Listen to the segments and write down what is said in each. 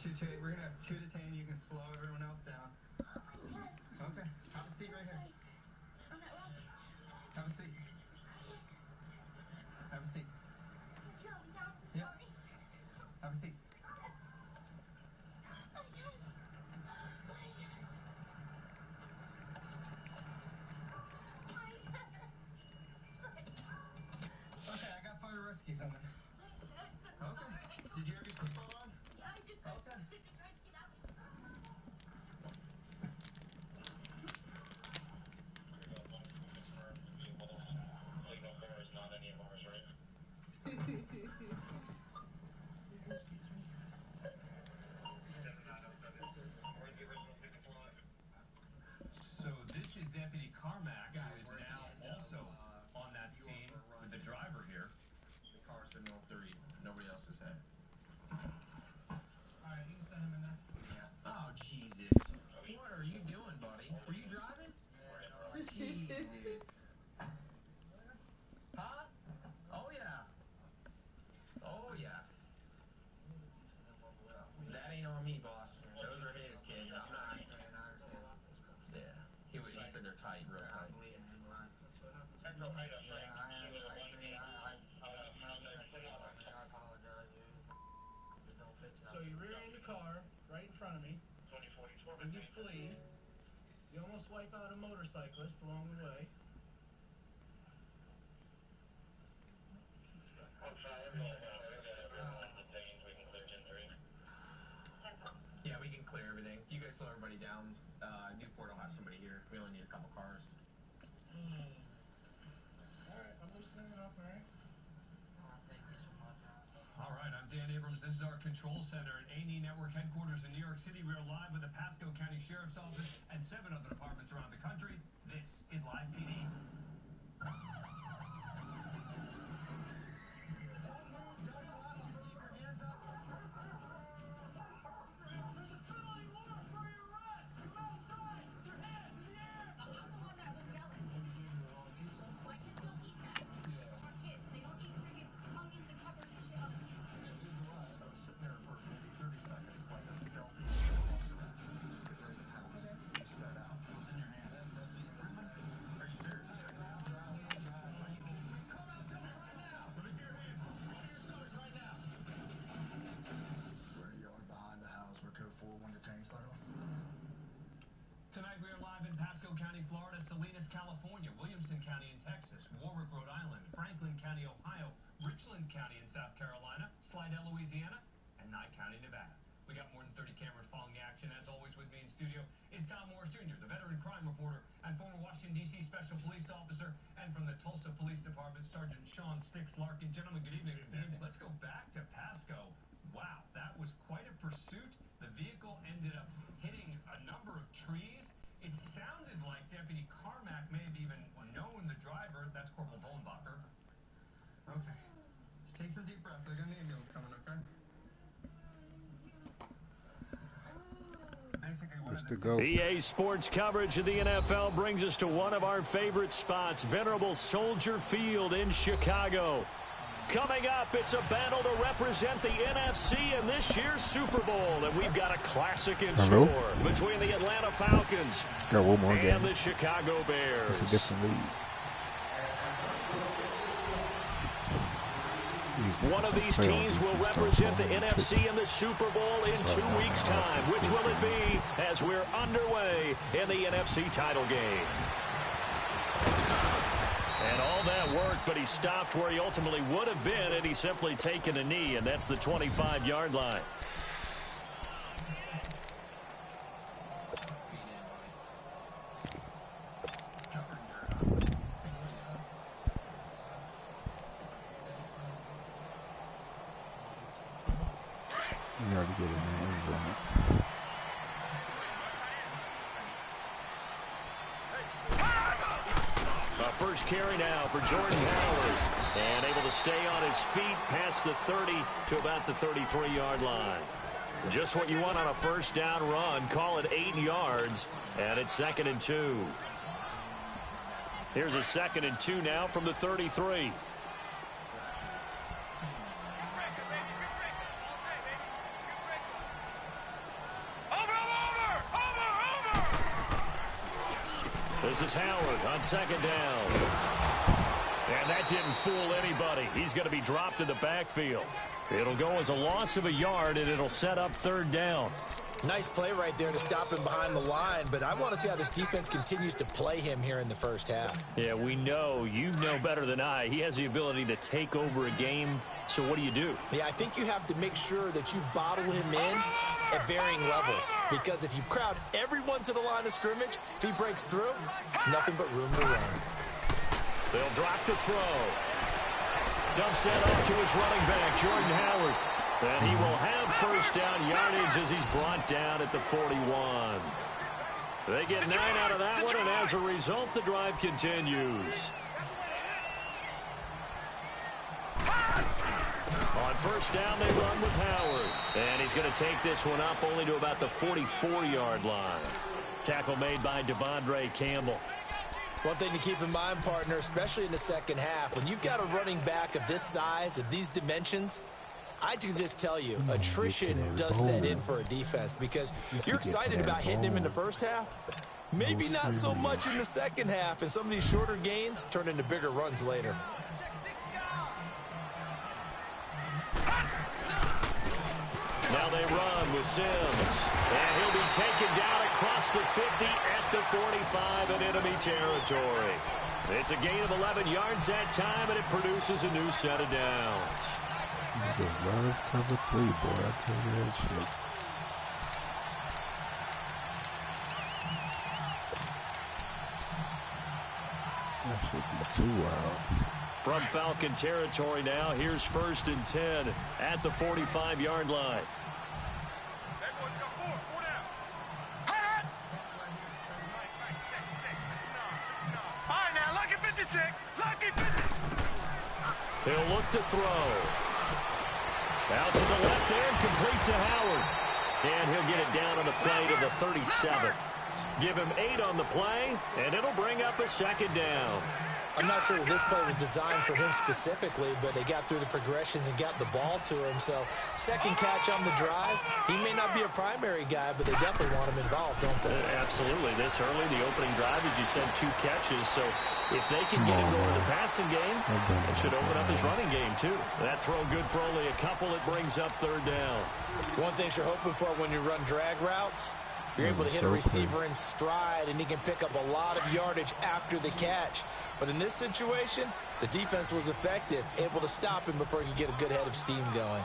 228. We're going to have 2 detained. You can slow everyone else down. Okay. Have a seat right here. Have a seat. Have a seat. Yep. Have a seat. Okay, I got fire rescue coming. Okay. Did you have your seatbelt on? Yeah, I just took it right to get out. So this is Deputy Carmack, who is now also on that scene with the driver here. The car sitting on 30. Nobody else is head. Alright, you can send him in there. Yeah. Oh, Jesus. What are you doing, buddy? Were you driving? Jesus. Huh? Oh, yeah. Oh, yeah. That ain't on me, boss. Those are his, kid. I'm not. Yeah. He said they're tight, real tight. So you rear-end the car right in front of me. When you flee, you almost wipe out a motorcyclist along the way. Yeah, we can clear everything. You guys slow everybody down. Newport will have somebody here. We only need a couple cars. Alright, I'm loosening it up, alright? All right, I'm Dan Abrams. This is our control center at A&E Network headquarters in New York City. We are live with the Pasco County Sheriff's Office and 7 other departments around the country. This is Live PD. Tonight we are live in Pasco County, Florida, Salinas, California, Williamson County in Texas, Warwick, Rhode Island, Franklin County, Ohio, Richland County in South Carolina, Slidell, Louisiana, and Nye County, Nevada. We got more than 30 cameras following the action. As always, with me in studio is Tom Morris Jr., the veteran crime reporter and former Washington, D.C. Special Police Officer, and from the Tulsa Police Department, Sergeant Sean Sticks Larkin. Gentlemen, good evening. Let's go back to Pasco. Wow, that was quite a pursuit. The vehicle ended up hitting a number of trees. It sounded like Deputy Carmack may have even known the driver. That's Corporal Bolenbacher. Okay. Just take some deep breaths. I got an ambulance coming, okay? EA Sports coverage of the NFL brings us to one of our favorite spots, Venerable Soldier Field in Chicago. Coming up, it's a battle to represent the NFC in this year's Super Bowl, and we've got a classic in store between the Atlanta Falcons and the Chicago Bears. It's a different league. One of these teams will represent the NFC in the Super Bowl in 2 weeks' time. Which will it be as we're underway in the NFC title game? And all that worked, but he stopped where he ultimately would have been had he simply taken a knee, and that's the 25-yard line. You already get it, man. First carry now for Jordan Powers, and able to stay on his feet past the 30 to about the 33-yard line. Just what you want on a first down run. Call it 8 yards, and it's 2nd and 2. Here's a 2nd and 2 now from the 33. This is Howard on second down. And that didn't fool anybody. He's going to be dropped in the backfield. It'll go as a loss of a yard, and it'll set up third down. Nice play right there to stop him behind the line, but I want to see how this defense continues to play him here in the first half. Yeah, we know. You know better than I. He has the ability to take over a game, so what do you do? Yeah, I think you have to make sure that you bottle him in at varying levels, because if you crowd everyone to the line of scrimmage, if he breaks through, it's nothing but room to run. They'll drop the throw. Dumps that off to his running back, Jordan Howard. And he will have first down yardage as he's brought down at the 41. They get 9 out of that one, and as a result, the drive continues. On first down, they run with Howard. And he's going to take this one up only to about the 44-yard line. Tackle made by Devondre Campbell. One thing to keep in mind, partner, especially in the second half, when you've got a running back of this size, of these dimensions, I can just tell you, attrition does set in for a defense, because you're excited about hitting him in the first half. Maybe not so much in the second half, and some of these shorter gains turn into bigger runs later. Now they run with Sims. And he'll be taken down across the 50 at the 45 in enemy territory. It's a gain of 11 yards that time, and it produces a new set of downs. Just love cover 3, boy. I tell you that shit. That should be too wild. From Falcon territory now, here's first and 10 at the 45-yard line. They'll look to throw. Out to the left there, complete to Howard. And he'll get it down on the play to the 37. Give him 8 on the play, and it'll bring up a second down. I'm not sure that this play was designed for him specifically, but they got through the progressions and got the ball to him. So, second catch on the drive. He may not be a primary guy, but they definitely want him involved, don't they? Absolutely. This early, the opening drive, as you said, 2 catches. So, if they can get him going in the passing game, it should open up his running game, too. That throw good for only a couple. It brings up third down. One thing you're hoping for when you run drag routes, you're able to hit a receiver in stride, and he can pick up a lot of yardage after the catch. But in this situation, the defense was effective, able to stop him before he could get a good head of steam going.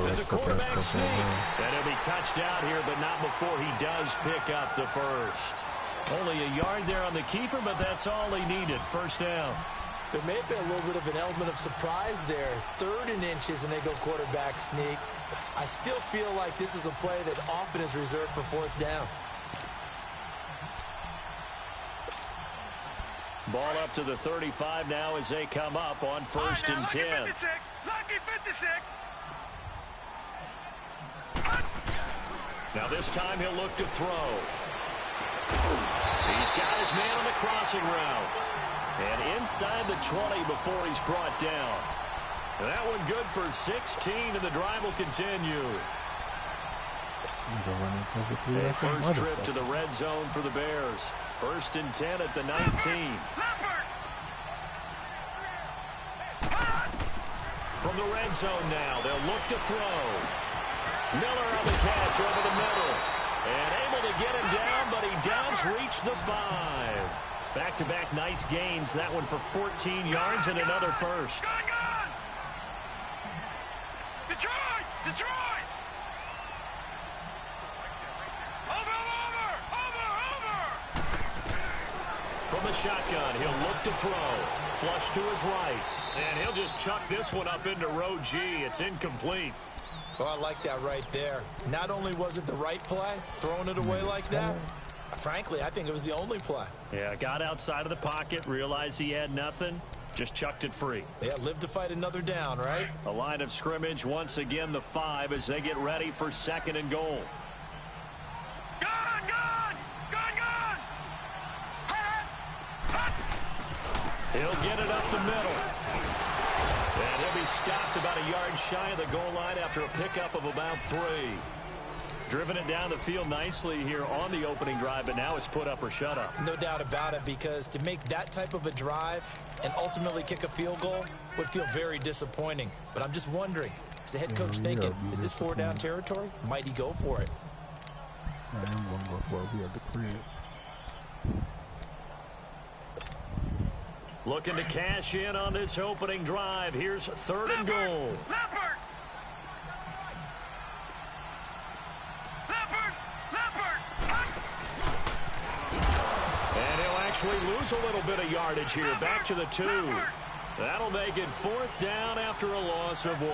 It's a quarterback sneak. And he'll be touched out here, but not before he does pick up the first. Only a yard there on the keeper, but that's all he needed. First down. There may have been a little bit of an element of surprise there. 3rd and inches, and they go quarterback sneak. I still feel like this is a play that often is reserved for 4th down. Ball up to the 35 now as they come up on first and 10. Lucky 56. Now this time he'll look to throw. He's got his man on the crossing route. And inside the 20 before he's brought down. And that one good for 16, and the drive will continue. A first trip to the red zone for the Bears. First and 10 at the 19. From the red zone now, they'll look to throw. Miller on the catch over the middle. And able to get him down, but he does reach the 5. Back-to-back nice gains. That one for 14 yards and another first. Gone! Detroit! From the shotgun, he'll look to throw. Flush to his right. And he'll just chuck this one up into row G. It's incomplete. Oh, I like that right there. Not only was it the right play, throwing it away like that, frankly, I think it was the only play. Yeah, got outside of the pocket, realized he had nothing, just chucked it free. Yeah, live to fight another down, right? A line of scrimmage, once again the 5 as they get ready for second and goal. He'll get it up the middle. And he'll be stopped about a yard shy of the goal line after a pickup of about 3. Driven it down the field nicely here on the opening drive, but now it's put up or shut up. No doubt about it, because to make that type of a drive and ultimately kick a field goal would feel very disappointing. But I'm just wondering, is the head coach thinking, is this 4-down territory? Might he go for it? I am going to go for it. We have the crib. Looking to cash in on this opening drive. Here's 3rd and goal. And he'll actually lose a little bit of yardage here. Back to the 2. That'll make it 4th down after a loss of 1.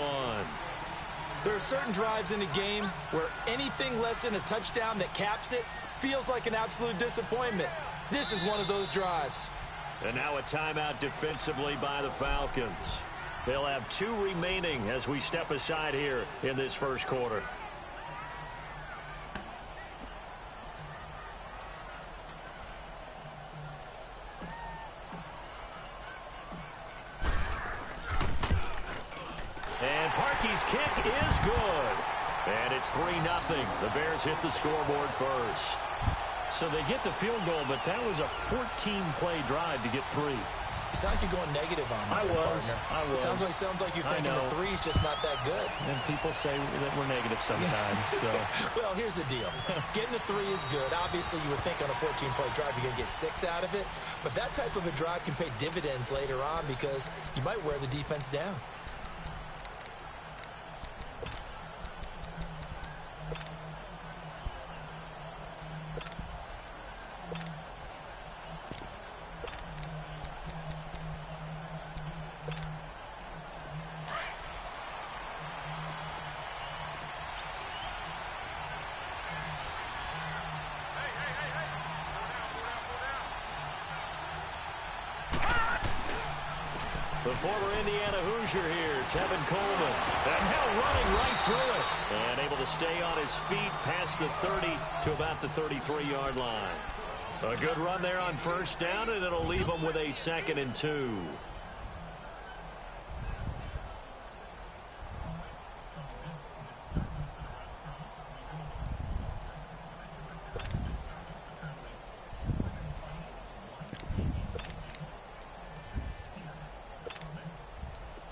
There are certain drives in a game where anything less than a touchdown that caps it feels like an absolute disappointment. This is one of those drives. And now a timeout defensively by the Falcons. They'll have 2 remaining as we step aside here in this first quarter. And Parkey's kick is good. And it's 3-0. The Bears hit the scoreboard first. So they get the field goal, but that was a 14-play drive to get 3. You sound like you're going negative on me. I was. Sounds like you're thinking the 3's just not that good. And people say that we're negative sometimes. So. Well, here's the deal. Getting the 3 is good. Obviously, you would think on a 14-play drive you're going to get 6 out of it. But that type of a drive can pay dividends later on because you might wear the defense down. The former Indiana Hoosier here, Tevin Coleman. And now running right through it. And able to stay on his feet past the 30 to about the 33-yard line. A good run there on 1st down, and it'll leave him with a 2nd and 2.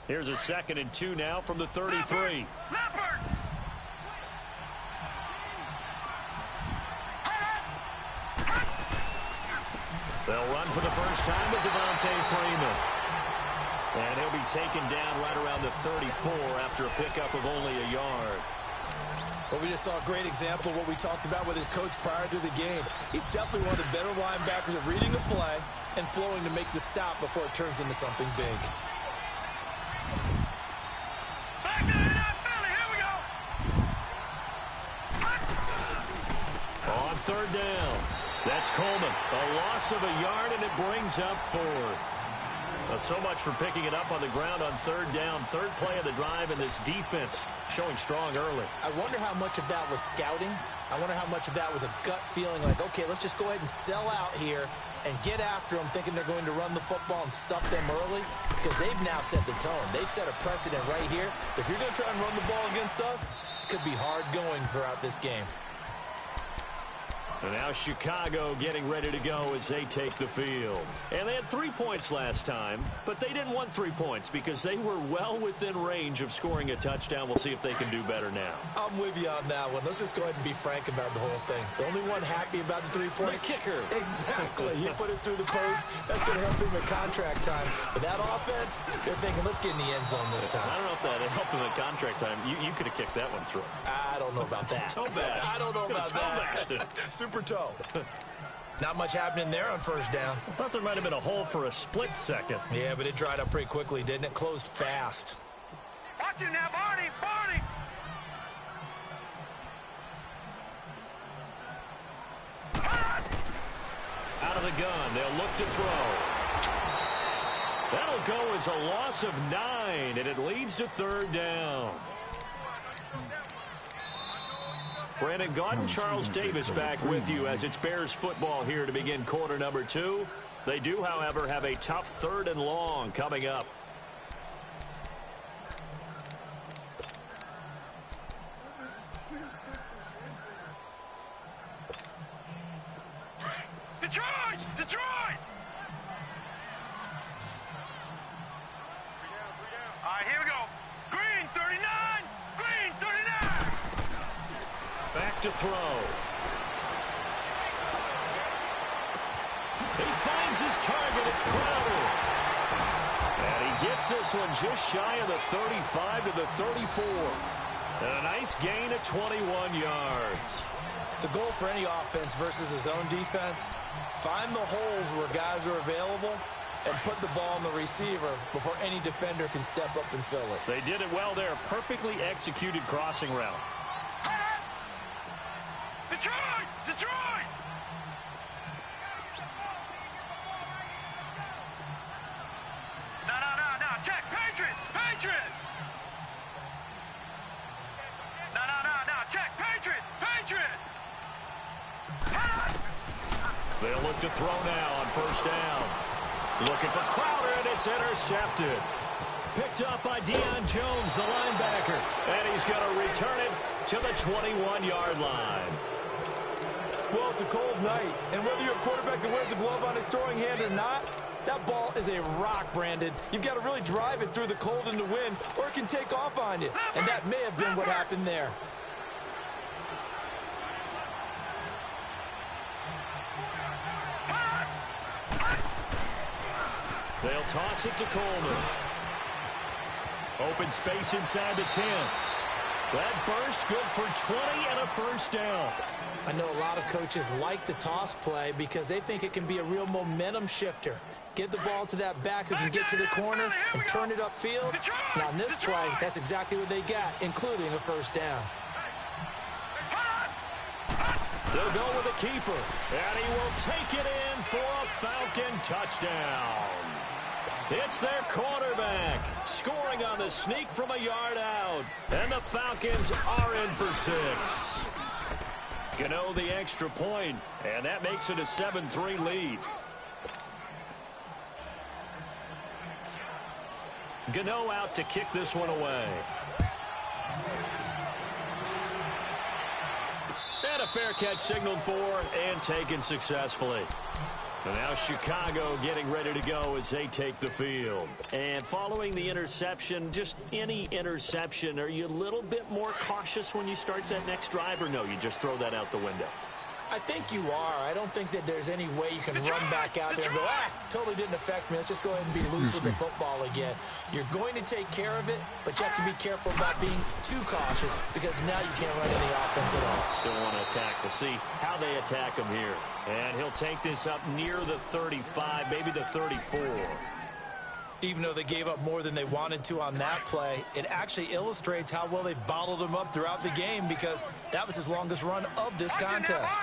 Here's a 2nd and 2 now from the 33. They'll run for the first time with Devontae Freeman. And he'll be taken down right around the 34 after a pickup of only a yard. Well, we just saw a great example of what we talked about with his coach prior to the game. He's definitely one of the better linebackers at reading a play and flowing to make the stop before it turns into something big. On 3rd down, that's Coleman. A loss of a yard, and it brings up 4th. So much for picking it up on the ground on 3rd down. 3rd play of the drive, and this defense showing strong early. I wonder how much of that was scouting. I wonder how much of that was a gut feeling like, okay, let's just go ahead and sell out here and get after them, thinking they're going to run the football and stuff them early, because they've now set the tone. They've set a precedent right here. If you're going to try and run the ball against us, it could be hard going throughout this game. And now Chicago getting ready to go as they take the field. And they had 3 points last time, but they didn't want 3 points because they were well within range of scoring a touchdown. We'll see if they can do better now. I'm with you on that one. Let's just go ahead and be frank about the whole thing. The only one happy about the 3-point. The kicker. Exactly. You put it through the post. That's going to help him at contract time. But that offense, they're thinking, let's get in the end zone this time. I don't know if that helped him at contract time. You could have kicked that one through. I don't know about that. Toe bash. I don't know about that. Super toe. Not much happening there on 1st down. I thought there might have been a hole for a split second. Yeah, but it dried up pretty quickly, didn't it? Closed fast. Watch it now, Barney! Barney! Out of the gun, they'll look to throw. That'll go as a loss of 9, and it leads to 3rd down. Brandon Gaudin, Charles Davis back with you as it's Bears football here to begin quarter number 2. They do, however, have a tough 3rd and long coming up. to throw. He finds his target. It's Crowder. And he gets this one just shy of the 35 to the 34. And a nice gain of 21 yards. The goal for any offense versus his own defense, find the holes where guys are available and put the ball on the receiver before any defender can step up and fill it. They did it well there. Perfectly executed crossing route. Detroit! Detroit! No. Check. Patriot! Patriot! No. Check. Patriot! Patriot! They'll look to throw now on first down. Looking for Crowder, and it's intercepted. Picked up by Deion Jones, the linebacker. And he's going to return it to the 21-yard line. Well, it's a cold night, and whether you're a quarterback that wears a glove on his throwing hand or not, that ball is a rock, Brandon. You've got to really drive it through the cold and the wind, or it can take off on you. And that may have been what happened there. They'll toss it to Coleman. Open space inside the 10. That burst good for 20 and a first down. I know a lot of coaches like the toss play because they think it can be a real momentum shifter. Get the ball to that back who can get to the corner and turn it upfield. And on this play, that's exactly what they got, including a first down. They'll go with a keeper, and he will take it in for a Falcon touchdown. It's their quarterback scoring on the sneak from a yard out, and the Falcons are in for 6. Gano the extra point, and that makes it a 7-3 lead. Gano out to kick this one away. And a fair catch signaled for and taken successfully. And now Chicago getting ready to go as they take the field. And following the interception, just any interception, are you a little bit more cautious when you start that next drive, or no, you just throw that out the window? I think you are. I don't think that there's any way you can run back out there and go, totally didn't affect me. Let's just go ahead and be loose with the football again. You're going to take care of it, but you have to be careful about being too cautious because now you can't run any offense at all. Still want to attack. We'll see how they attack him here. And he'll take this up near the 35, maybe the 34. Even though they gave up more than they wanted to on that play, it actually illustrates how well they've bottled him up throughout the game because that was his longest run of this contest.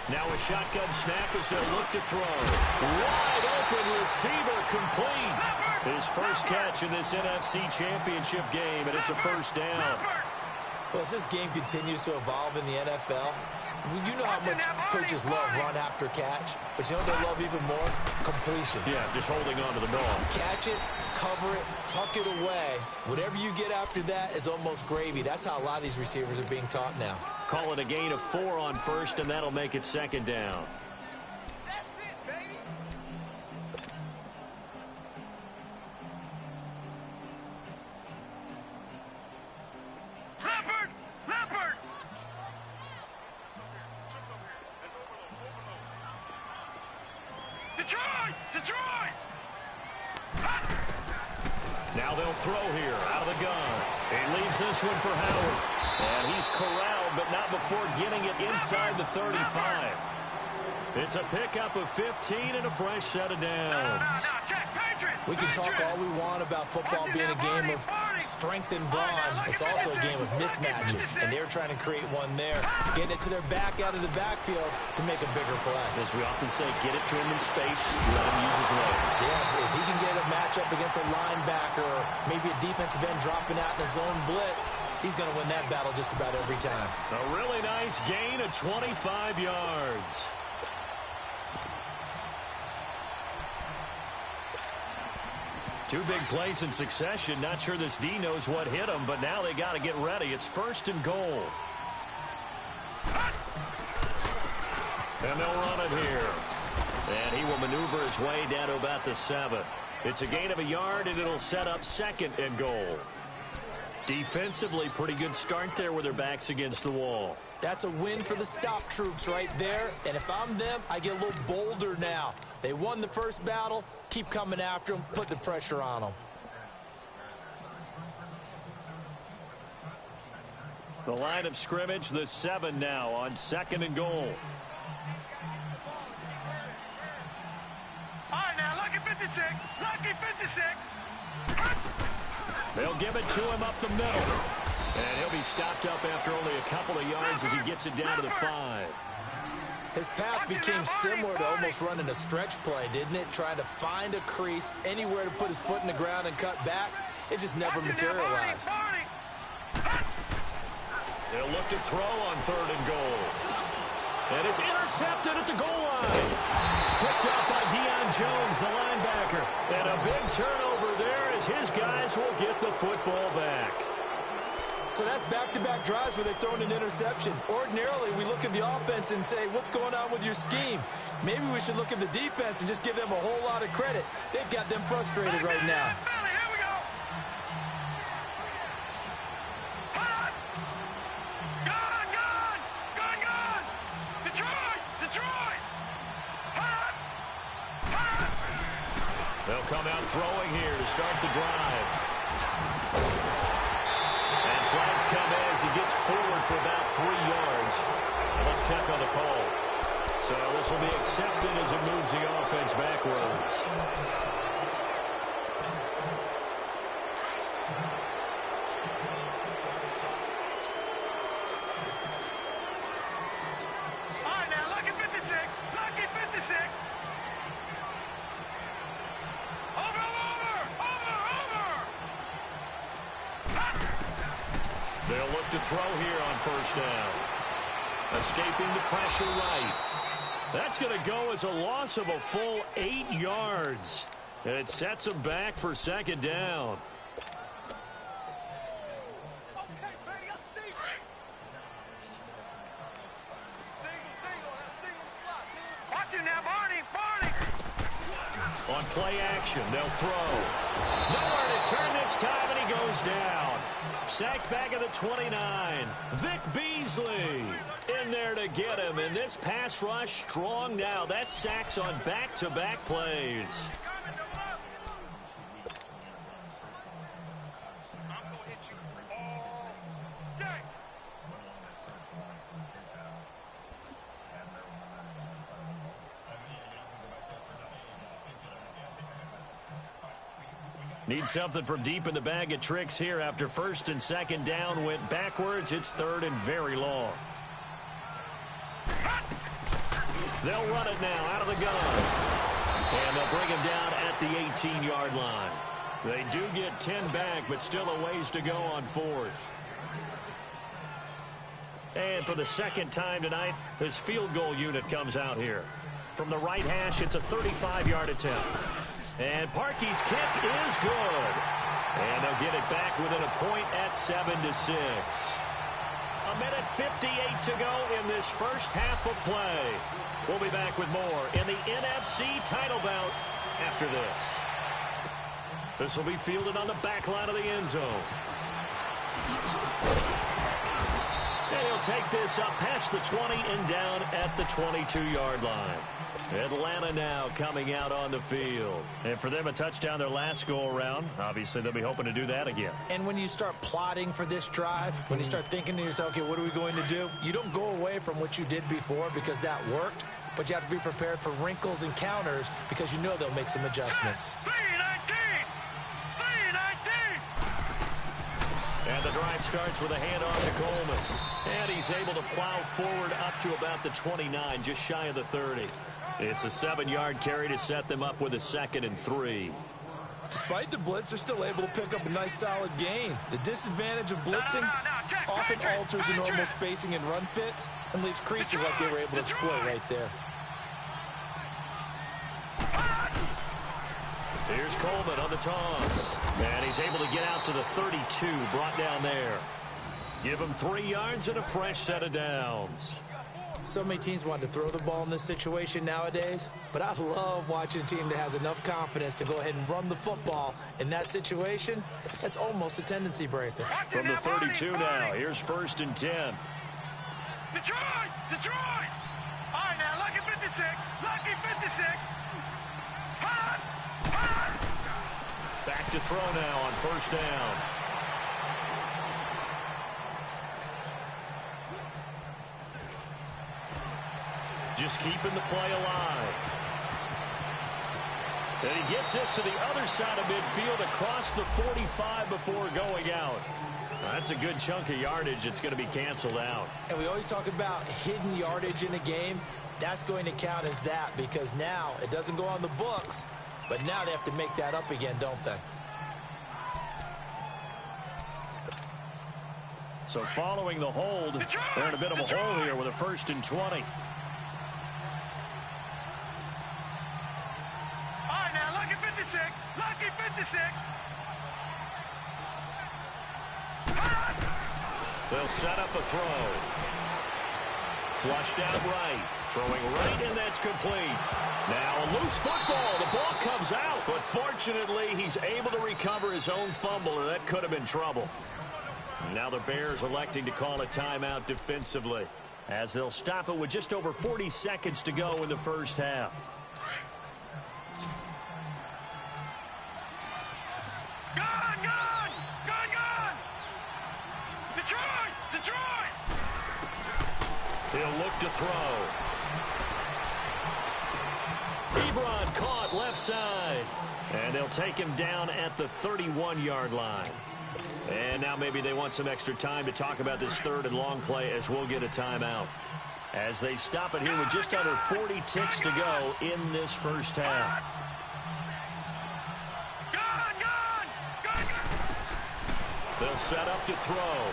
Now a shotgun snap as they'll look to throw. Wide open receiver complete. His first catch in this NFC Championship game, and it's a first down. Well, as this game continues to evolve in the NFL, you know how much coaches love run after catch, but you know what they love even more? Completion. Yeah, just holding on to the ball. Catch it, cover it, tuck it away. Whatever you get after that is almost gravy. That's how a lot of these receivers are being taught now. Call it a gain of 4 on first, and that'll make it second down. That's it, baby. Leopard! Detroit! Now they'll throw here out of the gun. He leaves this one for Howard. And he's corralled, but not before getting it inside the 35. It's a pickup of 15 and a fresh set of downs. We can talk all we want about football being a game of strength and brawn. It's also a game of mismatches, and they're trying to create one there, getting it to their back out of the backfield to make a bigger play. As we often say, get it to him in space, let him use his leg. Yeah, if he can get a matchup against a linebacker or maybe a defensive end dropping out in a zone blitz, he's going to win that battle just about every time. A really nice gain of 25 yards. Two big plays in succession. Not sure this D knows what hit him, but now they got to get ready. It's first and goal. And they'll run it here. And he will maneuver his way down to about the 7. It's a gain of a yard, and it'll set up second and goal. Defensively, pretty good start there with their backs against the wall. That's a win for the stop troops right there. And if I'm them, I get a little bolder now. They won the first battle. Keep coming after them. Put the pressure on them. The line of scrimmage, the 7 now on 2nd and goal. All right, now, lucky 56. Lucky 56. They'll give it to him up the middle. And he'll be stopped up after only a couple of yards as he gets it down to the 5. His path became similar to almost running a stretch play, didn't it? Trying to find a crease, anywhere to put his foot in the ground and cut back. It just never materialized. They'll look to throw on 3rd and goal. And it's intercepted at the goal line. Picked up by Deion Jones, the linebacker. And a big turnover there as his guys will get the football back. So that's back-to-back drives where they've thrown an interception. Ordinarily, we look at the offense and say, what's going on with your scheme? Maybe we should look at the defense and just give them a whole lot of credit. They've got them frustrated right now. Here we go. Gone. Detroit. They'll come out throwing here to start the drive. Flags come as he gets forward for about 3 yards. And let's check on the call. So this will be accepted as it moves the offense backwards. All right, now, lucky 56. Lucky 56. Over. They'll look to throw here on 1st down. Escaping the pressure right. That's going to go as a loss of a full 8 yards. And it sets them back for 2nd down. Watch it now, Barney. On play action, they'll throw. Nowhere to turn this time, and he goes down. Sacked back at the 29. Vic Beasley in there to get him. And this pass rush strong now. That's sacks on back-to-back plays. I'm going to hit you all day. Need something from deep in the bag of tricks here after 1st and 2nd down went backwards. It's 3rd and very long. They'll run it now out of the gun. And they'll bring him down at the 18-yard line. They do get 10 back, but still a ways to go on 4th. And for the 2nd time tonight, this field goal unit comes out here. From the right hash, it's a 35-yard attempt. And Parkey's kick is good. And they'll get it back within a point at 7-6. A minute 58 to go in this first half of play. We'll be back with more in the NFC title bout after this. This will be fielded on the back line of the end zone. And he'll take this up past the 20 and down at the 22-yard line. Atlanta now coming out on the field. And for them, a touchdown their last go-around. Obviously, they'll be hoping to do that again. And when you start plotting for this drive, when you start thinking to yourself, okay, what are we going to do? You don't go away from what you did before because that worked, but you have to be prepared for wrinkles and counters because you know they'll make some adjustments. 319! And the drive starts with a handoff to Coleman. And he's able to plow forward up to about the 29, just shy of the 30. It's a 7-yard carry to set them up with a 2nd and 3. Despite the blitz, they're still able to pick up a nice solid gain. The disadvantage of blitzing often alters the normal spacing and run fits and leaves creases like they were able to exploit right there. Here's Coleman on the toss. And he's able to get out to the 32, brought down there. Give him 3 yards and a fresh set of downs. So many teams want to throw the ball in this situation nowadays, but I love watching a team that has enough confidence to go ahead and run the football. In that situation, that's almost a tendency breaker. From the 32 now, here's 1st and 10. Detroit! Detroit! All right, now, lucky 56. Lucky 56. Hot! Hot! Back to throw now on 1st down. Just keeping the play alive. And he gets this to the other side of midfield across the 45 before going out. That's a good chunk of yardage. It's going to be canceled out. And we always talk about hidden yardage in a game. That's going to count as that because now it doesn't go on the books, but now they have to make that up again, don't they? So following the hold, they're in a bit of a hole here with a 1st and 20. Lucky 56. They'll set up a throw. Flushed out right. Throwing right, and that's complete. Now a loose football. The ball comes out, but fortunately he's able to recover his own fumble, or that could have been trouble. Now the Bears electing to call a timeout defensively as they'll stop it with just over 40 seconds to go in the 1st half. He'll look to throw. Ebron caught left side. And they'll take him down at the 31-yard line. And now maybe they want some extra time to talk about this 3rd and long play as we'll get a timeout. As they stop it here with just under 40 ticks to go in this 1st half. They'll set up to throw.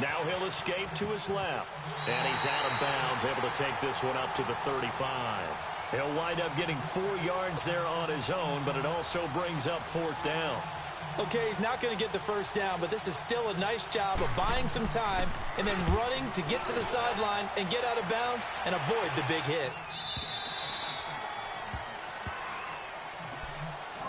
Now he'll escape to his left. And he's out of bounds, able to take this one up to the 35. He'll wind up getting 4 yards there on his own, but it also brings up 4th down. Okay, he's not going to get the 1st down, but this is still a nice job of buying some time and then running to get to the sideline and get out of bounds and avoid the big hit.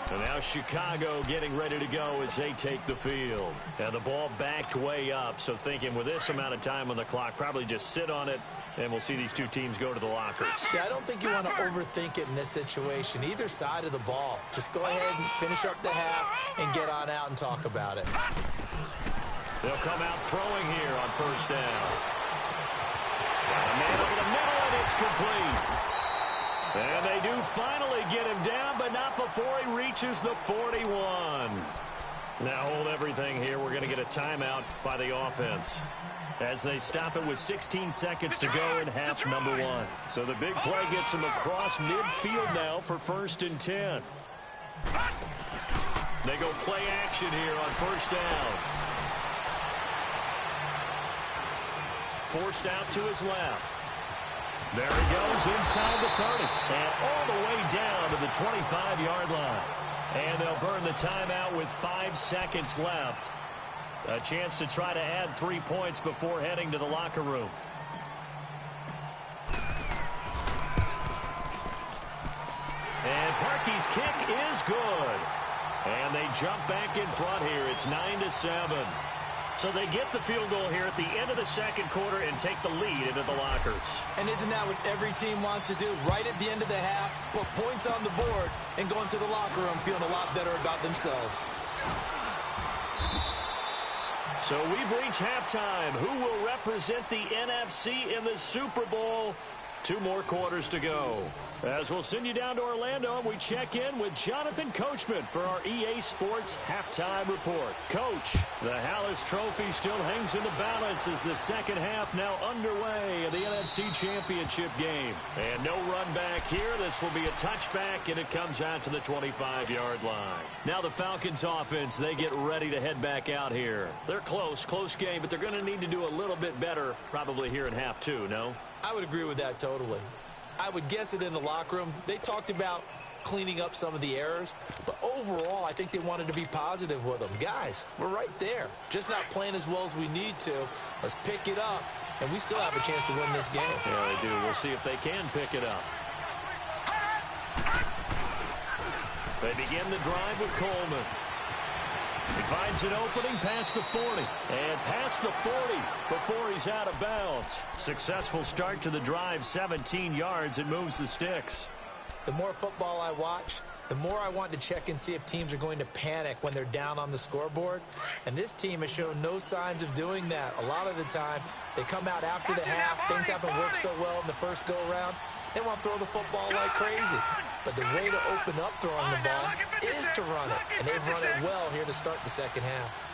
And now Chicago getting ready to go as they take the field. And the ball backed way up, so thinking with this amount of time on the clock, probably just sit on it, and we'll see these two teams go to the lockers. Yeah, I don't think you want to overthink it in this situation. Either side of the ball. Just go ahead and finish up the half and get on out and talk about it. They'll come out throwing here on 1st down. Got a man over the middle, and it's complete. And they do finally get him down, but not before he reaches the 41. Now hold everything here. We're going to get a timeout by the offense as they stop it with 16 seconds to go in half number 1. So the big play gets him across midfield now for 1st and 10. They go play action here on 1st down. Forced out to his left. There he goes inside the 30 and all the way down to the 25-yard line. And they'll burn the timeout with 5 seconds left. A chance to try to add 3 points before heading to the locker room. And Parkey's kick is good. And they jump back in front here. It's 9-7. So they get the field goal here at the end of the 2nd quarter and take the lead into the lockers. And isn't that what every team wants to do? Right at the end of the half, put points on the board, and go into the locker room feeling a lot better about themselves. So we've reached halftime. Who will represent the NFC in the Super Bowl? 2 more quarters to go. As we'll send you down to Orlando, we check in with Jonathan Coachman for our EA Sports Halftime Report. Coach, the Hallis Trophy still hangs in the balance as the 2nd half now underway in the NFC Championship game. And no run back here. This will be a touchback, and it comes out to the 25-yard line. Now the Falcons offense, they get ready to head back out here. They're close game, but they're going to need to do a little bit better probably here in half 2, no? I would agree with that totally. I would guess it in the locker room. They talked about cleaning up some of the errors. But overall, I think they wanted to be positive with them. Guys, we're right there. Just not playing as well as we need to. Let's pick it up, and we still have a chance to win this game. Yeah, they do. We'll see if they can pick it up. They begin the drive with Coleman. He finds an opening past the 40. And past the 40 before he's out of bounds. Successful start to the drive, 17 yards. It moves the sticks. The more football I watch, the more I want to check and see if teams are going to panic when they're down on the scoreboard. And this team has shown no signs of doing that. A lot of the time, they come out after the half. Things haven't worked so well in the first go-around. They want to throw the football like crazy. But the way to open up throwing the ball is to run it. And they've run it well here to start the second half.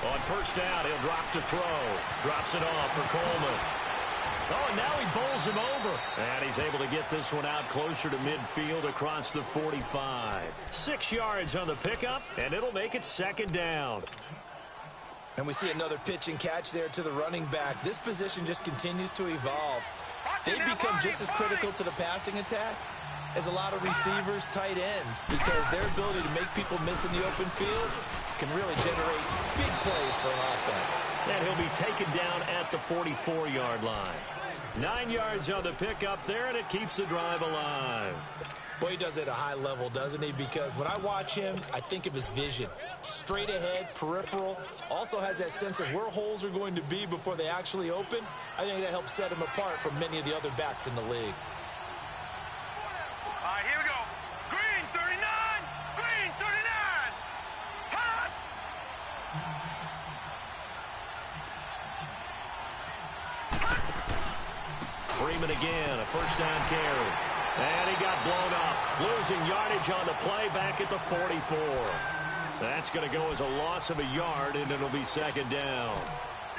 On first down, he'll drop to throw. Drops it off for Coleman. Oh, and now he bowls him over. And he's able to get this one out closer to midfield across the 45. 6 yards on the pickup, and it'll make it second down. And we see another pitch and catch there to the running back. This position just continues to evolve. They become just as critical to the passing attack as a lot of receivers, tight ends, because their ability to make people miss in the open field can really generate big plays for an offense. And he'll be taken down at the 44-yard line. 9 yards on the pickup there, and it keeps the drive alive. Boy, he does it at a high level, doesn't he? Because when I watch him, I think of his vision. Straight ahead, peripheral. Also has that sense of where holes are going to be before they actually open. I think that helps set him apart from many of the other backs in the league. All right, here we go. Green 39. Green 39. Hot. Freeman again, a first down carry. And he got blown up. Losing yardage on the play back at the 44. That's going to go as a loss of a yard, and it'll be second down.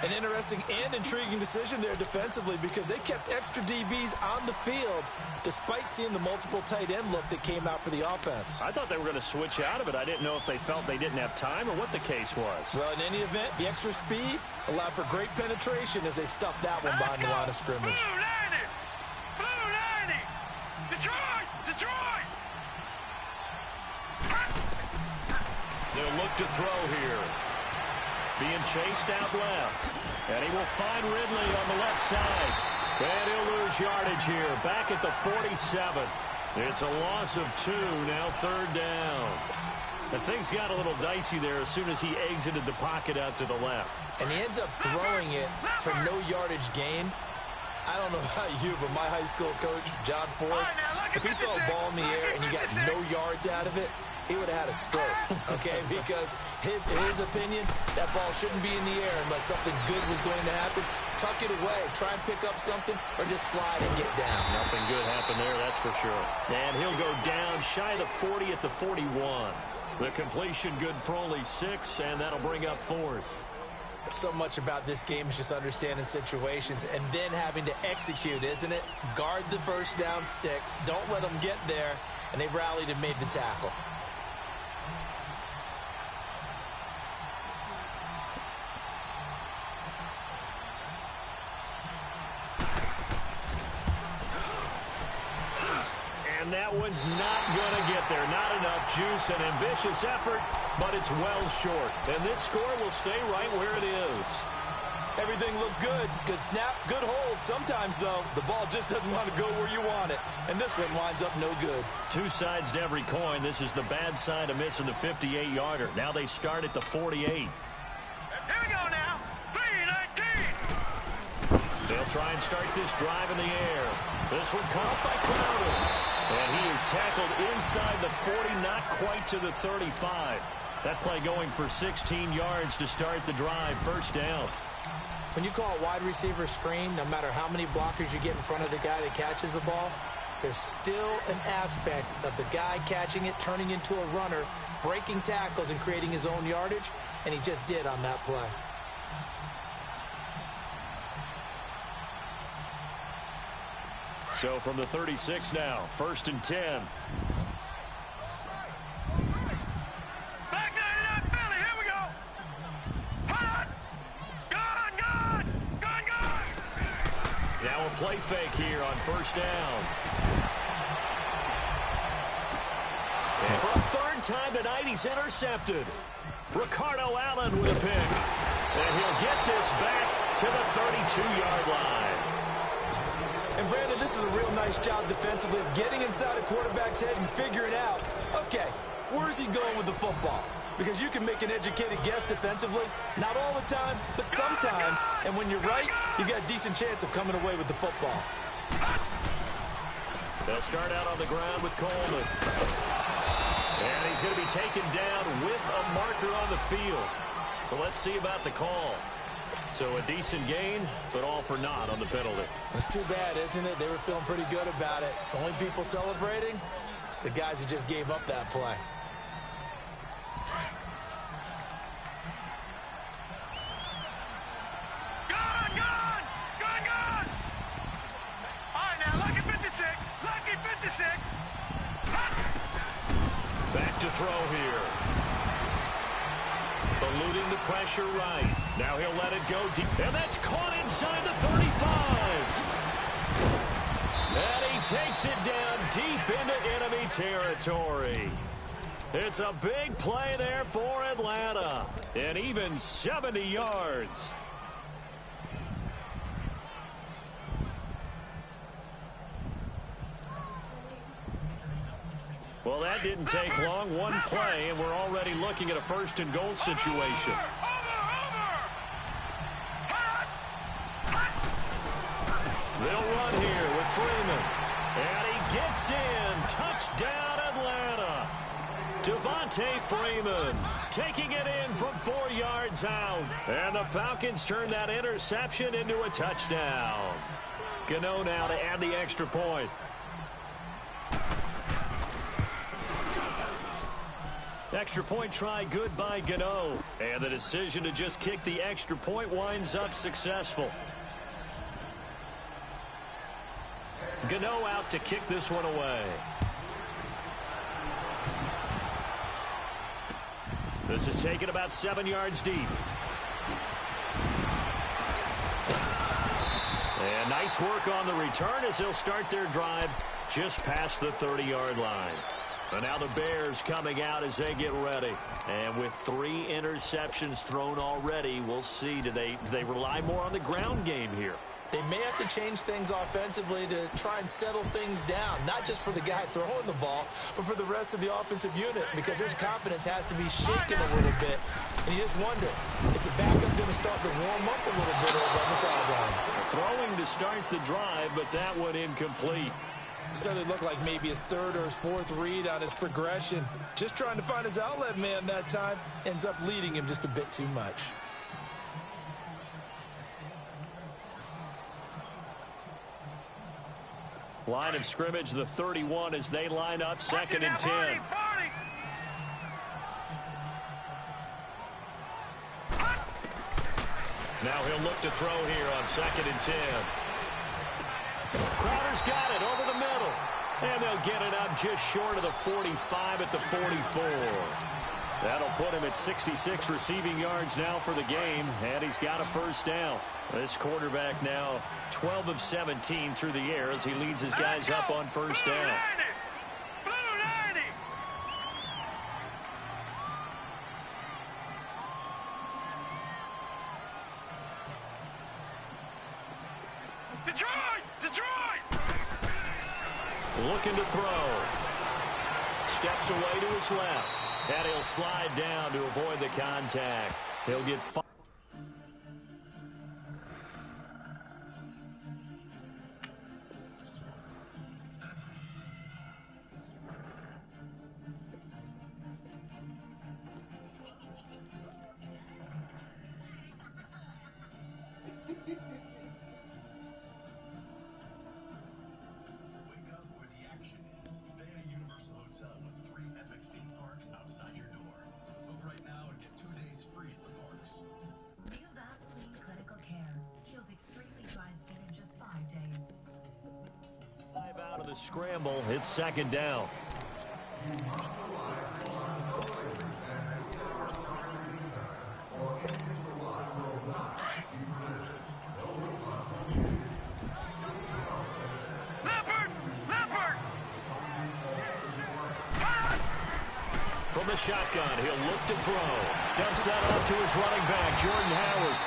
An interesting and intriguing decision there defensively because they kept extra DBs on the field despite seeing the multiple tight end look that came out for the offense. I thought they were going to switch out of it. I didn't know if they felt they didn't have time or what the case was. Well, in any event, the extra speed allowed for great penetration as they stuffed that one behind the line of scrimmage. Blue 90. Blue 90. Detroit. Detroit. They'll look to throw here. Being chased out left. And he will find Ridley on the left side. And he'll lose yardage here. Back at the 47. It's a loss of 2. Now third down. And things got a little dicey there as soon as he exited the pocket out to the left. And he ends up throwing it for no yardage gained. I don't know about you, but my high school coach, John Ford, if he saw a ball in the air and you got no yards out of it, he would have had a stroke, okay? Because his opinion, that ball shouldn't be in the air unless something good was going to happen. Tuck it away, try and pick up something, or just slide and get down. Nothing good happened there, that's for sure. And he'll go down shy of the 40 at the 41. The completion good for only 6, and that'll bring up fourth. So much about this game is just understanding situations and then having to execute, isn't it? Guard the first down sticks. Don't let them get there. And they rallied and made the tackle. And that one's not going to get there. Not enough juice, an ambitious effort, but it's well short. And this score will stay right where it is. Everything looked good. Good snap, good hold. Sometimes, though, the ball just doesn't want to go where you want it. And this one winds up no good. Two sides to every coin. This is the bad side of missing the 58-yarder. Now they start at the 48. Here we go now. 3-19. They'll try and start this drive in the air. This one caught by Crowder. And he is tackled inside the 40, not quite to the 35. That play going for 16 yards to start the drive. First down. When you call a wide receiver screen, no matter how many blockers you get in front of the guy that catches the ball, there's still an aspect of the guy catching it, turning into a runner, breaking tackles and creating his own yardage, and he just did on that play. So from the 36 now, 1st and 10. Back 99 Philly, here we go. Hot. Gone. Now a play fake here on first down. And for a third time tonight, he's intercepted. Ricardo Allen with a pick. And he'll get this back to the 32-yard line. And Brandon, this is a real nice job defensively of getting inside a quarterback's head and figuring out, okay, where's he going with the football? Because you can make an educated guess defensively, not all the time, but sometimes. And when you're right, you got a decent chance of coming away with the football. They'll start out on the ground with Coleman. And he's going to be taken down with a marker on the field. So let's see about the call. So a decent gain, but all for naught on the penalty. It's too bad, isn't it? They were feeling pretty good about it. Only people celebrating, the guys who just gave up that play. Back to throw here. Eluding the pressure right. Now he'll let it go deep. And that's caught inside the 35. And he takes it down deep into enemy territory. It's a big play there for Atlanta. And even 70 yards. Well, that didn't take long. One play, and we're already looking at a first-and-goal situation. They'll run here with Freeman. And he gets in. Touchdown, Atlanta. Devontae Freeman taking it in from 4 yards out. And the Falcons turn that interception into a touchdown. Gano now to add the extra point. Extra point try good by Gano. And the decision to just kick the extra point winds up successful. Gano out to kick this one away. This is taken about 7 yards deep. And nice work on the return as they'll start their drive just past the 30-yard line. And now the Bears coming out as they get ready. And with 3 interceptions thrown already, we'll see. Do they rely more on the ground game here? They may have to change things offensively to try and settle things down, not just for the guy throwing the ball, but for the rest of the offensive unit, because his confidence has to be shaken a little bit. And you just wonder, is the backup going to start to warm up a little bit over on the sideline? Throwing to start the drive, but that one incomplete. Certainly looked like maybe his 3rd or his 4th read on his progression. Just trying to find his outlet man that time. Ends up leading him just a bit too much. Line of scrimmage, the 31 as they line up 2nd and 10. Now he'll look to throw here on 2nd and 10. Crowder's got it over the middle. And they'll get it up just short of the 45 at the 44. That'll put him at 66 receiving yards now for the game. And he's got a first down. This quarterback now 12 of 17 through the air as he leads his guys up on first down. Looking to throw. Steps away to his left. And he'll slide down to avoid the contact. He'll get 5. Out of the scramble, it's 2nd down. from the shotgun. He'll look to throw. Dumps that off to his running back, Jordan Howard.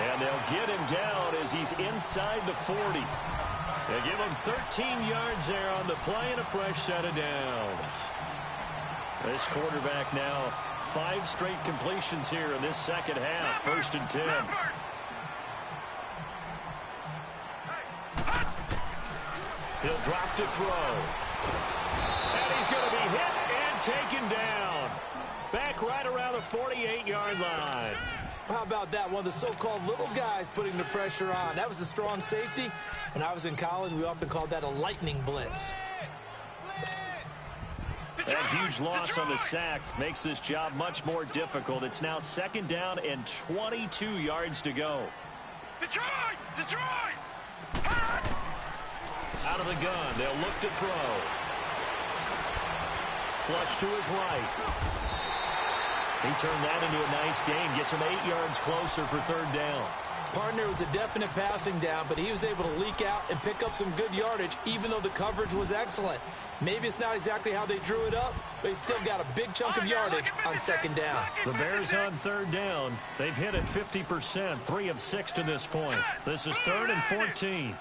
And they'll get him down as he's inside the 40. They give him 13 yards there on the play and a fresh set of downs. This quarterback now 5 straight completions here in this second half. 1st and 10. He'll drop to throw. And he's going to be hit and taken down. Back right around the 48-yard line. How about that? One of the so-called little guys putting the pressure on. That was a strong safety. When I was in college, we often called that a lightning blitz. That huge loss on the sack makes this job much more difficult. It's now 2nd down and 22 yards to go. Detroit! Detroit! Out of the gun, they'll look to throw. Flush to his right. He turned that into a nice gain. Gets him 8 yards closer for 3rd down. Partner was a definite passing down, but he was able to leak out and pick up some good yardage, even though the coverage was excellent. Maybe it's not exactly how they drew it up, but he still got a big chunk of yardage on 2nd down. The Bears on 3rd down. They've hit it 50%, 3 of 6 to this point. This is 3rd and 14.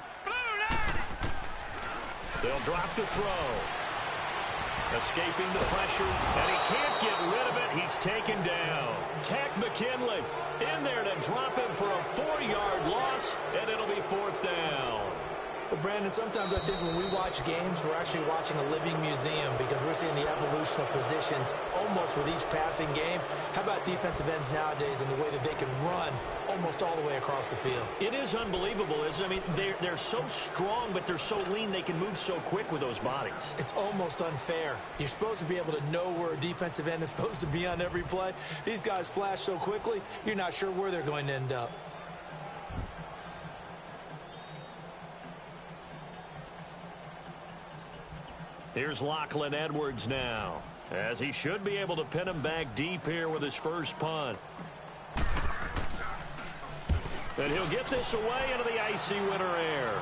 They'll drop to throw. Escaping the pressure, and he can't get rid of it. He's taken down. Tack McKinley in there to drop him for a 4-yard loss, and it'll be 4th down. Well, Brandon, sometimes I think when we watch games, we're actually watching a living museum because we're seeing the evolution of positions almost with each passing game. How about defensive ends nowadays and the way that they can run almost all the way across the field? It is unbelievable, isn't it? I mean, they're so strong, but they're so lean, they can move so quick with those bodies. It's almost unfair. You're supposed to be able to know where a defensive end is supposed to be on every play. These guys flash so quickly, you're not sure where they're going to end up. Here's Lachlan Edwards now, as he should be able to pin him back deep here with his first punt. And he'll get this away into the icy winter air.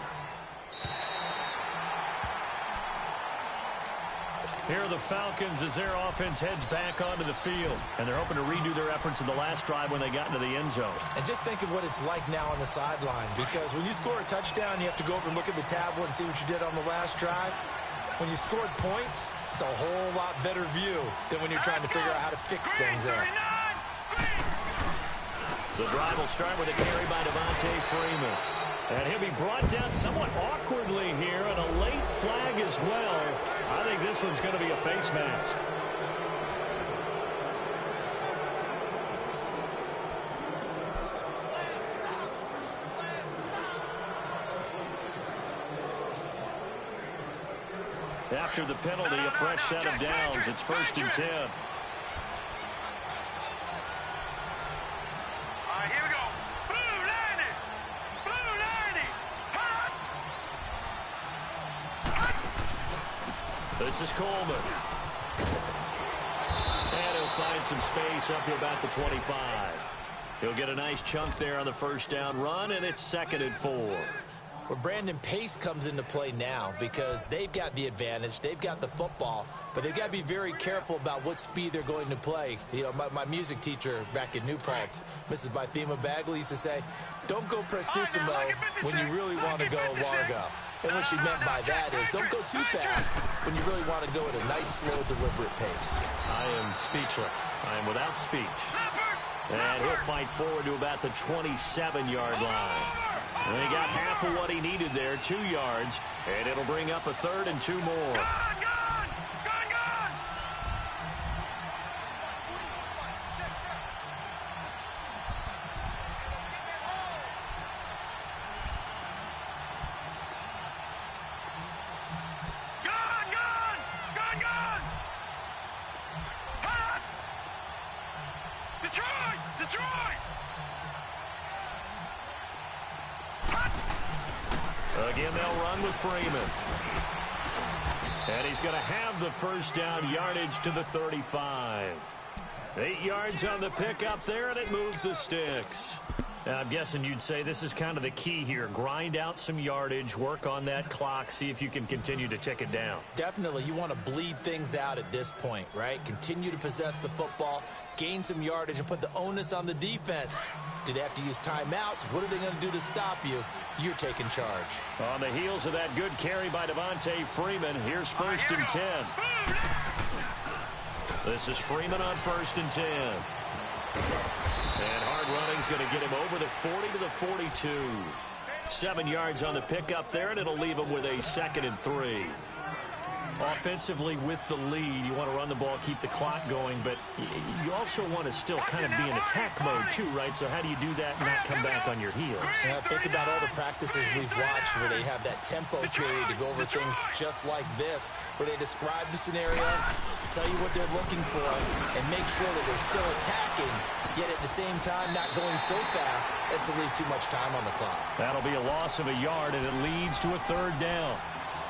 Here are the Falcons as their offense heads back onto the field. And they're hoping to redo their efforts in the last drive when they got into the end zone. And just think of what it's like now on the sideline, because when you score a touchdown, you have to go over and look at the tablet and see what you did on the last drive. When you scored points, it's a whole lot better view than when you're trying to figure out how to fix things there. The drive will start with a carry by Devontae Freeman. And he'll be brought down somewhat awkwardly here, and a late flag as well. I think this one's going to be a face mask. After the penalty, a fresh set of downs. It's 1st and 10. All right, here we go. Blue 90. Blue 90. This is Coleman. And he'll find some space up to about the 25. He'll get a nice chunk there on the first down run, and it's 2nd and 4. Well, Brandon, pace comes into play now because they've got the advantage. They've got the football, but they've got to be very careful about what speed they're going to play. You know, my music teacher back in New Paltz, Mrs. Bythema Bagley, used to say, don't go prestissimo when you really want to go largo. And what she meant by that is don't go too fast when you really want to go at a nice, slow, deliberate pace. I am speechless. I am without speech. And he'll fight forward to about the 27-yard line. And he got half of what he needed there, 2 yards, and it'll bring up a 3rd and 2 more. Again, they'll run with Freeman. And he's going to have the first down yardage to the 35. 8 yards on the pickup there, and it moves the sticks. I'm guessing you'd say this is kind of the key here. Grind out some yardage, work on that clock, see if you can continue to tick it down. Definitely. You want to bleed things out at this point, right? Continue to possess the football, gain some yardage, and put the onus on the defense. Do they have to use timeouts? What are they going to do to stop you? You're taking charge. On the heels of that good carry by Devontae Freeman, here's 1st and 10. This is Freeman on 1st and 10. And hard running's going to get him over the 40 to the 42. 7 yards on the pickup there, and it'll leave him with a 2nd and 3. Offensively with the lead, you want to run the ball, keep the clock going, but you also want to still kind of be in attack mode too, right? So how do you do that and not come back on your heels? Yeah, think about all the practices we've watched where they have that tempo period to go over things just like this, where they describe the scenario, tell you what they're looking for, and make sure that they're still attacking, yet at the same time not going so fast as to leave too much time on the clock. That'll be a loss of a yard, and it leads to a 3rd down.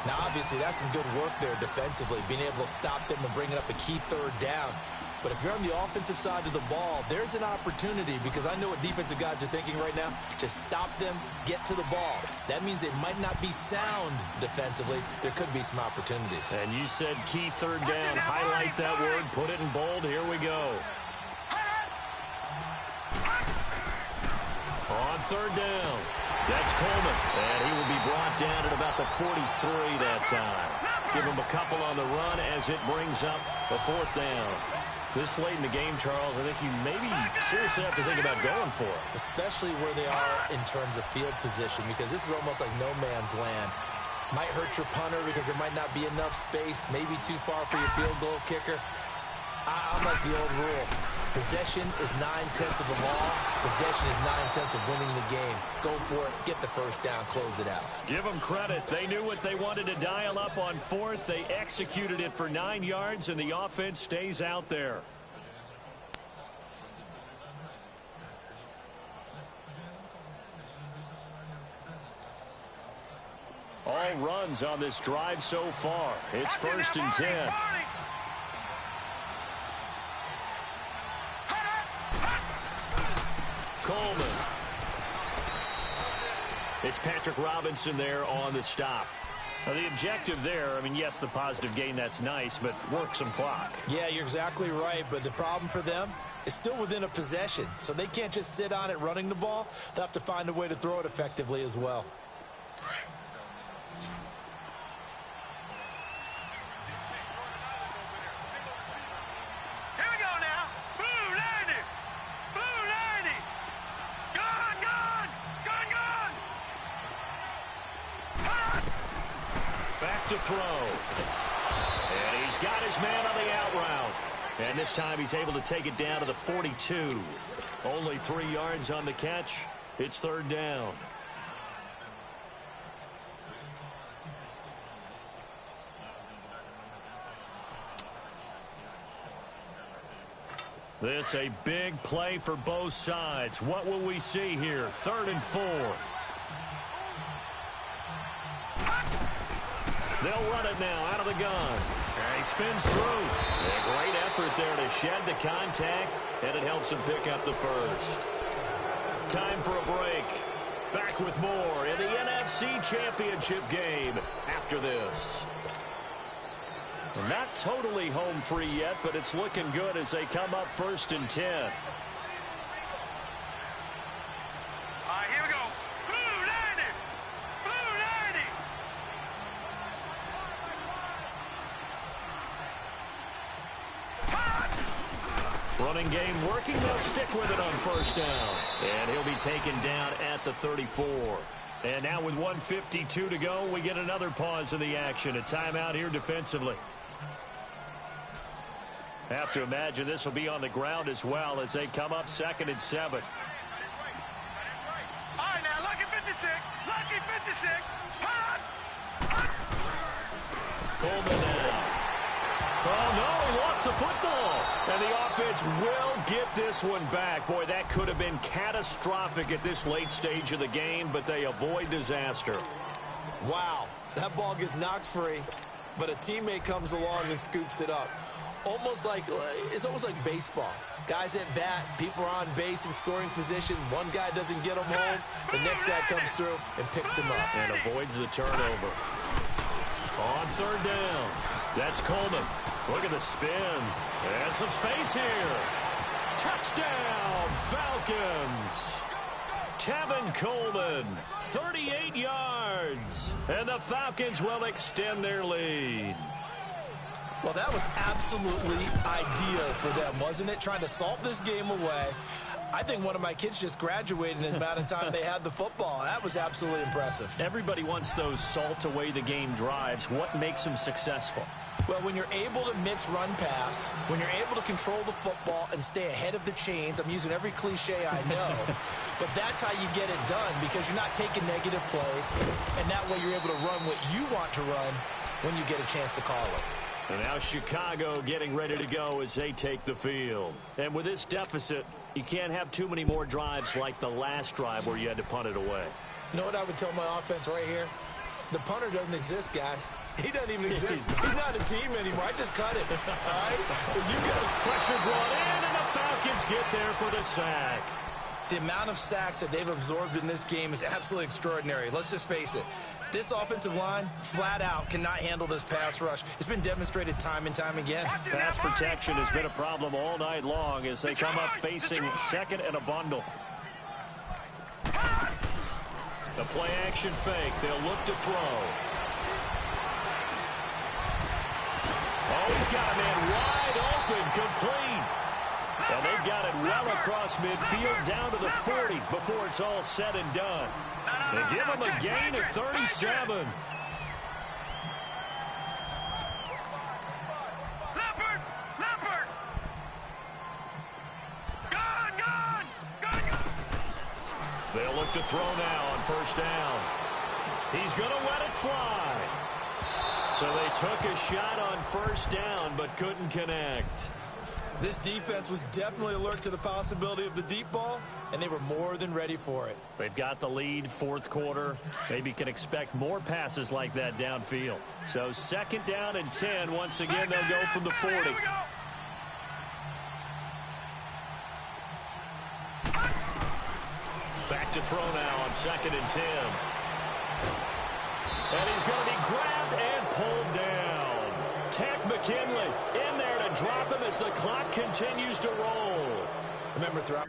Now, obviously, that's some good work there defensively, being able to stop them and bringing up a key 3rd down. But if you're on the offensive side of the ball, there's an opportunity, because I know what defensive guys are thinking right now. Just stop them, get to the ball. That means they might not be sound defensively. There could be some opportunities. And you said key 3rd down. Highlight that word, put it in bold. Here we go. On 3rd down. That's Coleman, and he will be brought down at about the 43 that time. Give him a couple on the run as it brings up a 4th down. This late in the game, Charles, I think you maybe seriously have to think about going for it. Especially where they are in terms of field position, because this is almost like no man's land. Might hurt your punter because there might not be enough space, maybe too far for your field goal kicker. I'm like the old rule. Possession is 9/10 of the law. Possession is 9/10 of winning the game. Go for it. Get the 1st down. Close it out. Give them credit. They knew what they wanted to dial up on 4th. They executed it for 9 yards, and the offense stays out there. All runs on this drive so far. It's 1st and 10. Coleman. It's Patrick Robinson there on the stop. Now, the objective there, I mean, yes, the positive gain, that's nice, but work some clock. Yeah, you're exactly right, but the problem for them is still within a possession, so they can't just sit on it running the ball. They'll have to find a way to throw it effectively as well. To throw. And he's got his man on the out route. And this time he's able to take it down to the 42. Only 3 yards on the catch. It's 3rd down. This a big play for both sides. What will we see here? 3rd and 4. They'll run it now out of the gun. And he spins through. A great effort there to shed the contact, and it helps him pick up the 1st. Time for a break. Back with more in the NFC Championship game after this. Not totally home free yet, but it's looking good as they come up 1st and 10. All right, here we go. Blue 90. Blue 90. Running game working. They'll stick with it on 1st down. And he'll be taken down at the 34. And now with 1:52 to go, we get another pause in the action. A timeout here defensively. Have to imagine this will be on the ground as well as they come up 2nd and 7. All right, now, lucky 56. Lucky 56. Hot. Coleman now. Oh, no, he lost the football. And the offense will get this one back. Boy, that could have been catastrophic at this late stage of the game, but they avoid disaster. Wow, that ball gets knocked free, but a teammate comes along and scoops it up. almost like baseball. Guys at bat, people are on base in scoring position. One guy doesn't get them home. The next guy comes through and picks him up. And avoids the turnover. On third down, that's Coleman. Look at the spin. And some space here. Touchdown, Falcons. Tevin Coleman, 38 yards. And the Falcons will extend their lead. Well, that was absolutely ideal for them, wasn't it? Trying to salt this game away. I think one of my kids just graduated in the amount of time they had the football. That was absolutely impressive. Everybody wants those salt away the game drives. What makes them successful? Well, when you're able to mix run pass, when you're able to control the football and stay ahead of the chains, I'm using every cliche I know, but that's how you get it done because you're not taking negative plays, and that way you're able to run what you want to run when you get a chance to call it. And now Chicago getting ready to go as they take the field. And with this deficit, you can't have too many more drives like the last drive where you had to punt it away. You know what I would tell my offense right here? The punter doesn't exist, guys. He doesn't even exist. He's not a team anymore. I just cut it. All right? So you got pressure brought in, and the Falcons get there for the sack. The amount of sacks that they've absorbed in this game is absolutely extraordinary. Let's just face it. This offensive line, flat out, cannot handle this pass rush. It's been demonstrated time and time again. Pass protection has been a problem all night long as they come up facing second and a bundle. The play action fake. They'll look to throw. Oh, he's got a man wide open, complete. And they've got it well across midfield down to the 40 before it's all said and done. They give him a gain of 37. Leopard! Gone! They'll look to throw now on first down. He's going to let it fly. So they took a shot on first down but couldn't connect. This defense was definitely alert to the possibility of the deep ball, and they were more than ready for it. They've got the lead, fourth quarter. Maybe can expect more passes like that downfield. So second down and 10. Once again, they'll go from the 40. Back to throw now on second and 10. And he's going to be grabbed and pulled down. Tech McKinley in there to drop him as the clock continues to roll. Remember, throughout